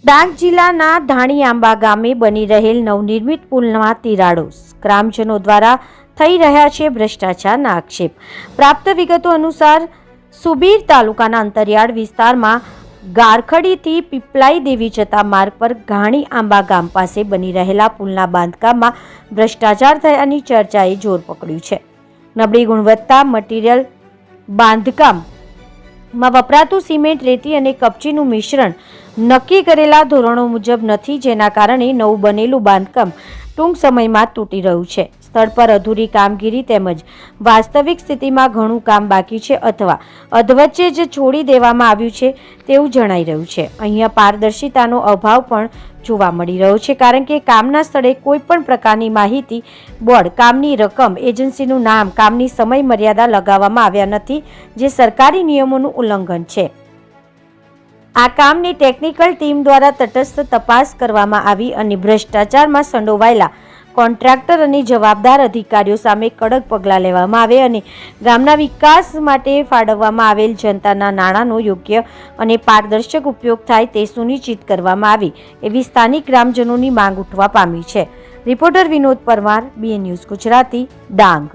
ડાંગ જિલ્લાના ધાણી આંબા ગામે બની રહેલ નવનિર્મિત પુલમાં તિરાડો, ગ્રામજનો દ્વારા થઈ રહ્યા છે ભ્રષ્ટાચારના આક્ષેપ। પ્રાપ્ત વિગતો અનુસાર સુબીર તાલુકાના અંતરિયાળ વિસ્તારમાં ગારખડીથી પીપલાઈ દેવી જતા માર્ગ પર ઘાણી આંબા ગામ પાસે બની રહેલા પુલના બાંધકામમાં ભ્રષ્ટાચાર થયાની ચર્ચાએ જોર પકડ્યું છે। નબળી ગુણવત્તા મટીરીયલ, બાંધકામમાં વપરાતું સિમેન્ટ, રેતી અને કપચીનું મિશ્રણ નક્કી કરેલા ધોરણો મુજબ નથી, જેના કારણે નવું બનેલું બાંધકામ ટૂંક સમયમાં તૂટી રહ્યું છે। સ્થળ પર અધૂરી કામગીરી તેમજ વાસ્તવિક સ્થિતિમાં ઘણું કામ બાકી છે અથવા અધવચ્ચે જ છોડી દેવામાં આવ્યું છે તેવું જણાઈ રહ્યું છે। અહીંયા પારદર્શિતાનો અભાવ પણ જોવા મળી રહ્યો છે, કારણ કે કામના સ્થળે કોઈ પણ પ્રકારની માહિતી બોર્ડ, કામની રકમ, એજન્સીનું નામ, કામની સમય મર્યાદા લગાવવામાં આવ્યા નથી, જે સરકારી નિયમોનું ઉલ્લંઘન છે। આ કામની ટેકનિકલ ટીમ દ્વારા તટસ્થ તપાસ કરવામાં આવી અને ભ્રષ્ટાચારમાં સંડોવાયેલા કોન્ટ્રાક્ટર અને જવાબદાર અધિકારીઓ સામે કડક પગલાં લેવામાં આવે અને ગામના વિકાસ માટે ફાળવવામાં આવેલ જનતાના નાણાંનો યોગ્ય અને પારદર્શક ઉપયોગ થાય તે સુનિશ્ચિત કરવામાં આવે એવી સ્થાનિક ગ્રામજનોની માંગ ઉઠવા પામી છે। Reporter Vinod Parmar, BN news Gujarati, Dang.